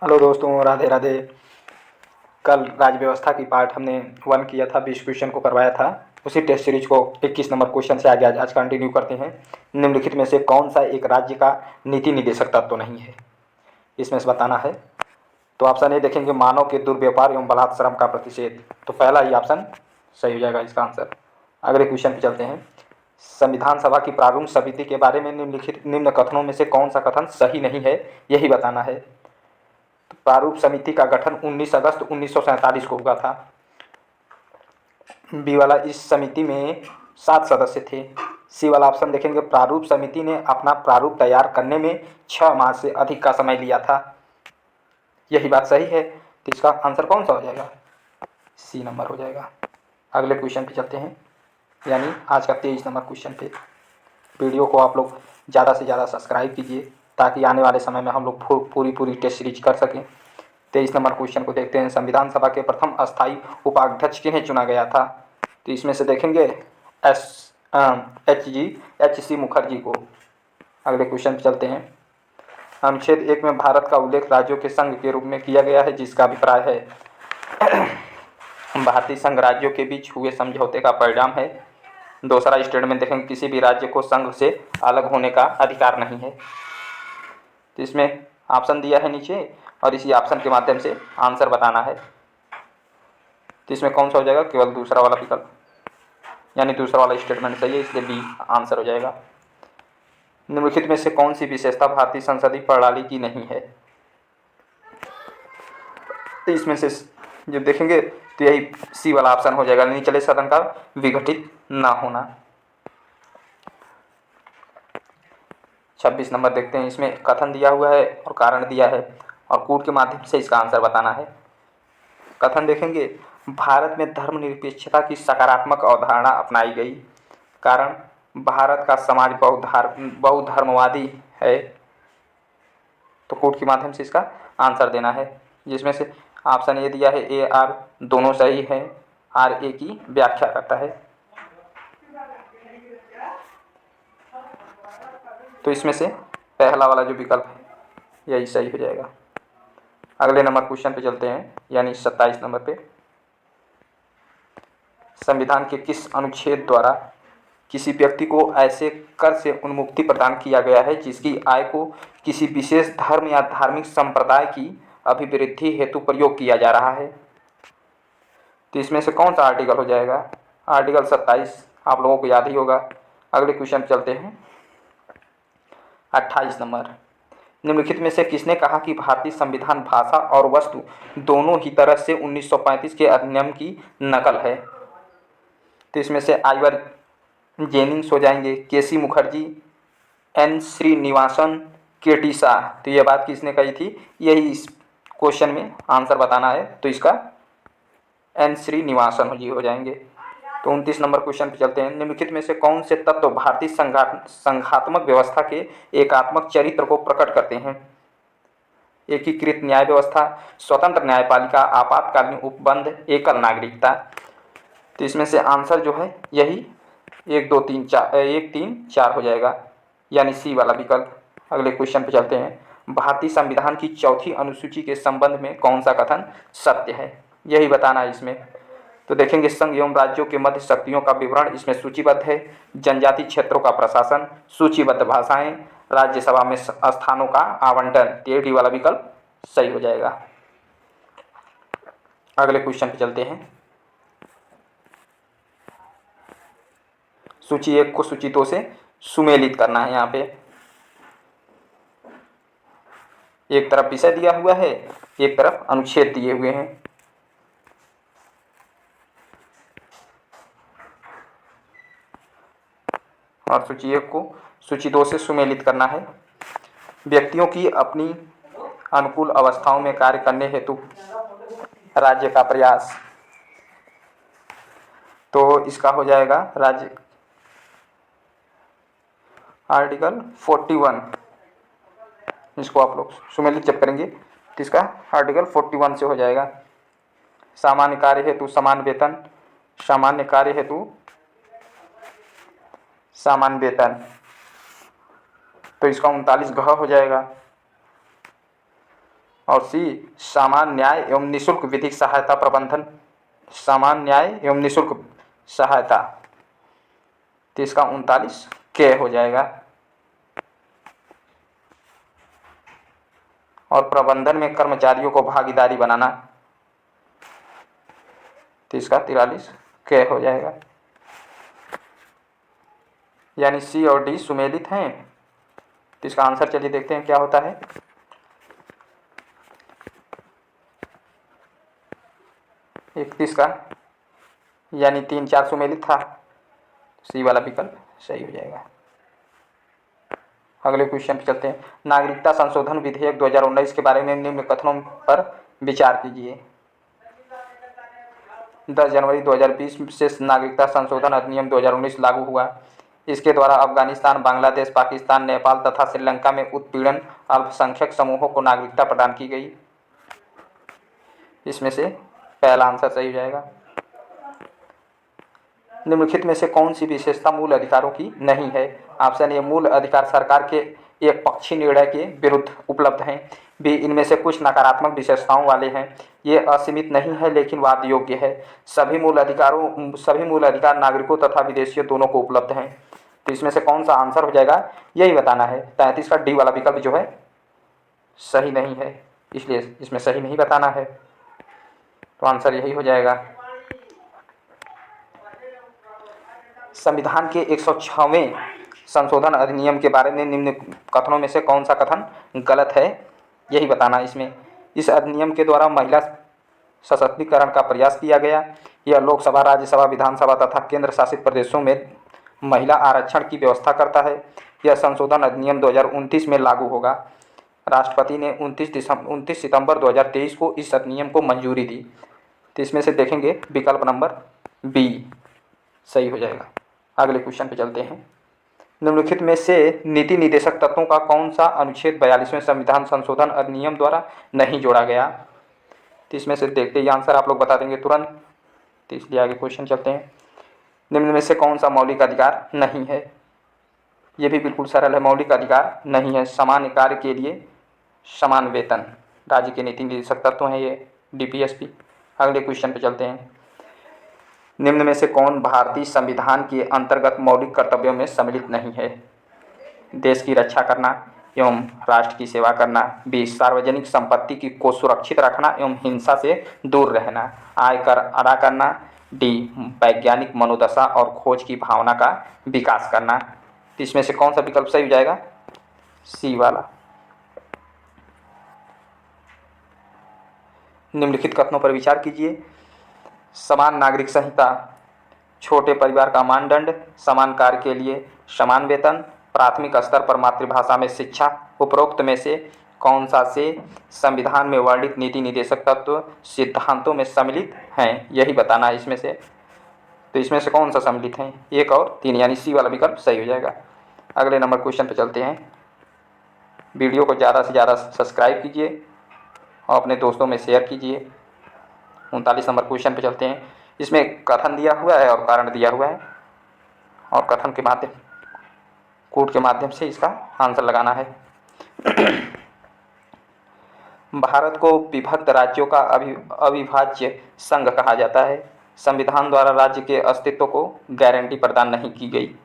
Hello दोस्तों, राधे राधे। कल राज्य व्यवस्था की पार्ट हमने 1 किया था, 20 क्वेश्चन को करवाया था। उसी टेस्ट सीरीज को 21 नंबर क्वेश्चन से आगे आज कंटिन्यू करते हैं। निम्नलिखित में से कौन सा एक राज्य का नीति निदेशक तत्व तो नहीं है, इसमें से बताना है। तो ऑप्शन ए देखेंगे, मानव के दुर्व्यवहार एवं बलात् श्रम का प्रतिषेध। तो पहला ही ऑप्शन सही हो जाएगा इसका आंसर। अगले क्वेश्चन पे चलते हैं। संविधान सभा की प्रारूप समिति के बारे में निम्न कथनों में से कौन सा कथन सही नहीं है, यही बताना है। प्रारूप समिति का गठन 19 अगस्त 1947 को हुआ था। बी वाला, इस समिति में 7 सदस्य थे। सी वाला ऑप्शन देखेंगे, प्रारूप समिति ने अपना प्रारूप तैयार करने में 6 माह से अधिक का समय लिया था। यही बात सही है, तो इसका आंसर कौन सा हो जाएगा? सी नंबर हो जाएगा। अगले क्वेश्चन पे चलते हैं, यानी आज का 23 नंबर क्वेश्चन पे। वीडियो को आप लोग ज़्यादा से ज़्यादा सब्सक्राइब कीजिए ताकि आने वाले समय में हम लोग पूरी टेस्ट सीरीज कर सकें। 23 नंबर क्वेश्चन को देखते हैं। संविधान सभा के प्रथम अस्थायी उपाध्यक्ष किन्हें चुना गया था? तो इसमें से देखेंगे एच सी मुखर्जी को। अगले क्वेश्चन पे चलते हैं। अनुच्छेद 1 में भारत का उल्लेख राज्यों के संघ के रूप में किया गया है, जिसका अभिप्राय है भारतीय संघ राज्यों के बीच हुए समझौते का परिणाम है। दूसरा स्टेटमेंट देखेंगे, किसी भी राज्य को संघ से अलग होने का अधिकार नहीं है। तो इसमें ऑप्शन दिया है नीचे और इसी ऑप्शन के माध्यम से आंसर बताना है। तो इसमें कौन सा हो जाएगा? केवल दूसरा वाला विकल्प, यानी दूसरा वाला स्टेटमेंट सही है, इसलिए बी आंसर हो जाएगा। निम्नलिखित में से कौन सी विशेषता भारतीय संसदीय प्रणाली की नहीं है? तो इसमें से जब देखेंगे तो यही सी वाला ऑप्शन हो जाएगा, निचले सदन का विघटित ना होना। 26 नंबर देखते हैं। इसमें कथन दिया हुआ है और कारण दिया है और कूट के माध्यम से इसका आंसर बताना है। कथन देखेंगे, भारत में धर्मनिरपेक्षता की सकारात्मक अवधारणा अपनाई गई। कारण, भारत का समाज बहुधर्मवादी है। तो कोड के माध्यम से इसका आंसर देना है, जिसमें से ऑप्शन ए दिया है, ए आर दोनों सही है। आर ए की व्याख्या करता है। तो इसमें से पहला वाला जो विकल्प है यही सही हो जाएगा। अगले नंबर क्वेश्चन पे चलते हैं, यानी 27 नंबर पे। संविधान के किस अनुच्छेद द्वारा किसी व्यक्ति को ऐसे कर से उन्मुक्ति प्रदान किया गया है जिसकी आय को किसी विशेष धर्म या धार्मिक संप्रदाय की अभिवृद्धि हेतु प्रयोग किया जा रहा है? तो इसमें से कौन सा आर्टिकल हो जाएगा? आर्टिकल 27 आप लोगों को याद ही होगा। अगले क्वेश्चन चलते हैं, 28 नंबर। निम्नलिखित में से किसने कहा कि भारतीय संविधान भाषा और वस्तु दोनों ही तरह से 1935 के अधिनियम की नकल है? तो इसमें से आइवर जेनिंग्स हो जाएंगे, के सी मुखर्जी, एन श्रीनिवासन, के टी शाह। तो यह बात किसने कही थी, यही इस क्वेश्चन में आंसर बताना है। तो इसका एन श्रीनिवासन जी हो जाएंगे। तो 29 नंबर क्वेश्चन पे चलते हैं। निम्नलिखित में से कौन से तत्व भारतीय संघात्मक व्यवस्था के एकात्मक चरित्र को प्रकट करते हैं? एकीकृत न्याय व्यवस्था, स्वतंत्र न्यायपालिका, आपातकालीन उपबंध, एकल नागरिकता। तो इसमें से आंसर जो है यही 1 2 3 4 1 3 4 हो जाएगा, यानी सी वाला विकल्प। अगले क्वेश्चन पे चलते हैं। भारतीय संविधान की चौथी अनुसूची के संबंध में कौन सा कथन सत्य है, यही बताना है इसमें। तो देखेंगे, संघ एवं राज्यों के मध्य शक्तियों का विवरण इसमें सूचीबद्ध है। जनजाति क्षेत्रों का प्रशासन, सूचीबद्ध भाषाएं, राज्यसभा में स्थानों का आवंटन। डी वाला विकल्प सही हो जाएगा। अगले क्वेश्चन पे चलते हैं। सूची 1 को सूची 2 से सुमेलित करना है। यहाँ पे एक तरफ विषय दिया हुआ है, एक तरफ अनुच्छेद दिए हुए हैं। और सूची 1 को सूची 2 से सुमेलित करना है। व्यक्तियों की अपनी अनुकूल अवस्थाओं में कार्य करने हेतु राज्य का प्रयास। तो इसका हो जाएगा राज्य आर्टिकल 41। इसको आप लोग सुमेलित जब करेंगे तो इसका आर्टिकल 41 से हो जाएगा। सामान्य कार्य हेतु समान वेतन, सामान्य कार्य हेतु समान वेतन। तो इसका 39 घ हो जाएगा। और सी सामान्य न्याय एवं निःशुल्क विधिक सहायता प्रबंधन, सामान्य न्याय एवं निःशुल्क सहायता। तो इसका 39 के हो जाएगा। और प्रबंधन में कर्मचारियों को भागीदारी बनाना, तो इसका 43 के हो जाएगा। यानी सी और डी सुमेलित हैं। तो इसका आंसर चलिए देखते हैं क्या होता है। इकतीस का, यानी 3, 4 सुमेलित था, सी वाला विकल्प सही हो जाएगा। अगले क्वेश्चन पे चलते हैं। नागरिकता संशोधन विधेयक 2019 के बारे में निम्न कथनों पर विचार कीजिए। 10 जनवरी 2020 से नागरिकता संशोधन अधिनियम 2019 लागू हुआ। इसके द्वारा अफगानिस्तान, बांग्लादेश, पाकिस्तान, नेपाल तथा श्रीलंका में उत्पीड़न अल्पसंख्यक समूहों को नागरिकता प्रदान की गई। इसमें से पहला आंसर सही हो जाएगा। निम्नलिखित में से कौन सी विशेषता मूल अधिकारों की नहीं है? ऑप्शन ए, मूल अधिकार सरकार के एक पक्षी निर्णय के विरुद्ध उपलब्ध हैं। बी, इनमें से कुछ नकारात्मक विशेषताओं वाले हैं। ये असीमित नहीं है लेकिन वाद योग्य है। सभी मूल अधिकार नागरिकों तथा विदेशियों दोनों को उपलब्ध हैं। तो इसमें से कौन सा आंसर हो जाएगा यही बताना है। 33 का डी वाला विकल्प जो है सही नहीं है, इसलिए इसमें सही नहीं बताना है। तो आंसर यही हो जाएगा। संविधान के 106वें संशोधन अधिनियम के बारे में निम्न कथनों में से कौन सा कथन गलत है यही बताना। इसमें इस अधिनियम के द्वारा महिला सशक्तिकरण का प्रयास किया गया। यह लोकसभा, राज्यसभा, विधानसभा तथा केंद्र शासित प्रदेशों में महिला आरक्षण की व्यवस्था करता है। यह संशोधन अधिनियम 2029 में लागू होगा। राष्ट्रपति ने 29 सितंबर 2023 को इस अधिनियम को मंजूरी दी। तो इसमें से देखेंगे विकल्प नंबर बी सही हो जाएगा। अगले क्वेश्चन पे चलते हैं। निम्नलिखित में से नीति निर्देशक तत्वों का कौन सा अनुच्छेद 42वें संविधान संशोधन अधिनियम द्वारा नहीं जोड़ा गया? तो इसमें से देखते ही आंसर आप लोग बता देंगे तुरंत, तो इसलिए आगे क्वेश्चन चलते हैं। निम्न में से कौन सा मौलिक अधिकार नहीं है? ये भी बिल्कुल सरल है। मौलिक अधिकार नहीं है समान कार्य के लिए समान वेतन। राज्य के नीति निर्देशक तत्व हैं ये, DPSP। अगले क्वेश्चन पे चलते हैं। निम्न में से कौन भारतीय संविधान के अंतर्गत मौलिक कर्तव्यों में सम्मिलित नहीं है? देश की रक्षा करना एवं राष्ट्र की सेवा करना। बी, सार्वजनिक संपत्ति को सुरक्षित रखना एवं हिंसा से दूर रहना। आयकर अदा करना। डी, वैज्ञानिक मनोदशा और खोज की भावना का विकास करना। तो इसमें से कौन सा विकल्प सही हो जाएगा? सी वाला। निम्नलिखित कथनों पर विचार कीजिए। समान नागरिक संहिता, छोटे परिवार का मानदंड, समान कार्य के लिए समान वेतन, प्राथमिक स्तर पर मातृभाषा में शिक्षा। उपरोक्त में से कौन सा से संविधान में वर्णित नीति निर्देशक तत्व सिद्धांतों में सम्मिलित हैं यही बताना है इसमें से। तो इसमें से कौन सा सम्मिलित है? 1 और 3, यानी सी वाला विकल्प सही हो जाएगा। अगले नंबर क्वेश्चन पे चलते हैं। वीडियो को ज़्यादा से ज़्यादा सब्सक्राइब कीजिए और अपने दोस्तों में शेयर कीजिए। 39 नंबर क्वेश्चन पे चलते हैं। इसमें कथन दिया हुआ है और कारण दिया हुआ है, और कथन के माध्यम कोड के माध्यम से इसका आंसर लगाना है। भारत को विभक्त राज्यों का अविभाज्य संघ कहा जाता है। संविधान द्वारा राज्य के अस्तित्व को गारंटी प्रदान नहीं की गई।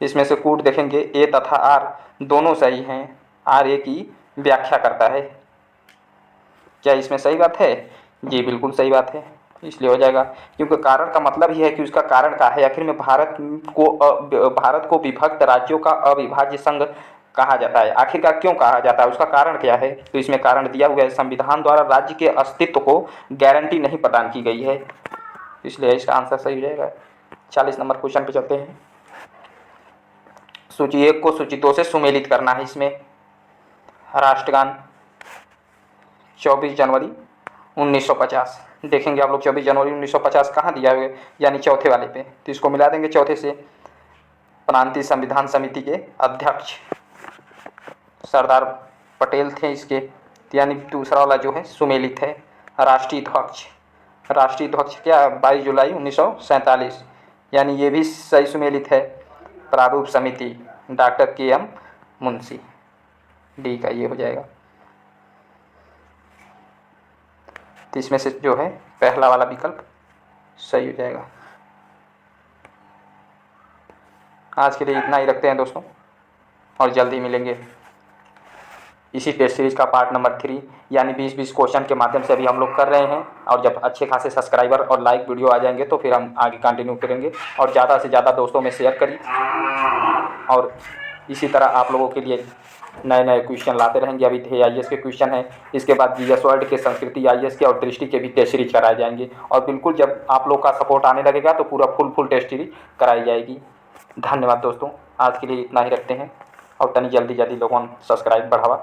इसमें से कोड देखेंगे, ए तथा आर दोनों सही हैं। आर ए की व्याख्या करता है। क्या इसमें सही बात है? जी बिल्कुल सही बात है, इसलिए हो जाएगा। क्योंकि कारण का मतलब ही है कि उसका कारण क्या है। आखिर में भारत को विभक्त राज्यों का अविभाज्य संघ कहा जाता है। आखिरकार क्यों कहा जाता है, उसका कारण क्या है? तो इसमें कारण दिया हुआ है, संविधान द्वारा राज्य के अस्तित्व को गारंटी नहीं प्रदान की गई है, इसलिए इसका आंसर सही हो जाएगा। 40 नंबर क्वेश्चन पे चलते हैं। सूची 1 को सूची 2 से सुमेलित करना है। इसमें राष्ट्रगान 24 जनवरी 1950 देखेंगे आप लोग। 24 जनवरी 1950 कहाँ दिया हुआ है? यानी चौथे वाले पे, तो इसको मिला देंगे चौथे से। प्रांतीय संविधान समिति के अध्यक्ष सरदार पटेल थे इसके, यानी दूसरा वाला जो है सुमेलित है। राष्ट्रीय ध्वज क्या? 22 जुलाई 1947, यानी ये भी सही सुमेलित है। प्रारूप समिति डॉक्टर KM मुंशी, डी का ये हो जाएगा। तो इसमें से जो है पहला वाला विकल्प सही हो जाएगा। आज के लिए इतना ही रखते हैं दोस्तों, और जल्दी मिलेंगे इसी टेस्ट सीरीज़ का पार्ट नंबर 3 यानी 20-20 क्वेश्चन के माध्यम से अभी हम लोग कर रहे हैं। और जब अच्छे खासे सब्सक्राइबर और लाइक वीडियो आ जाएंगे तो फिर हम आगे कंटिन्यू करेंगे। और ज़्यादा से ज़्यादा दोस्तों में शेयर करिए, और इसी तरह आप लोगों के लिए नए नए क्वेश्चन लाते रहेंगे। अभी AIS के क्वेश्चन हैं, इसके बाद GS वर्ल्ड के, संस्कृति IAS के और दृष्टि के भी टेस्ट सीरीज कराए जाएंगे। और बिल्कुल जब आप लोग का सपोर्ट आने लगेगा तो पूरा फुल टेस्ट सीरीज कराई जाएगी। धन्यवाद दोस्तों, आज के लिए इतना ही रखते हैं, और तनी जल्दी लोगों सब्सक्राइब बढ़ावा।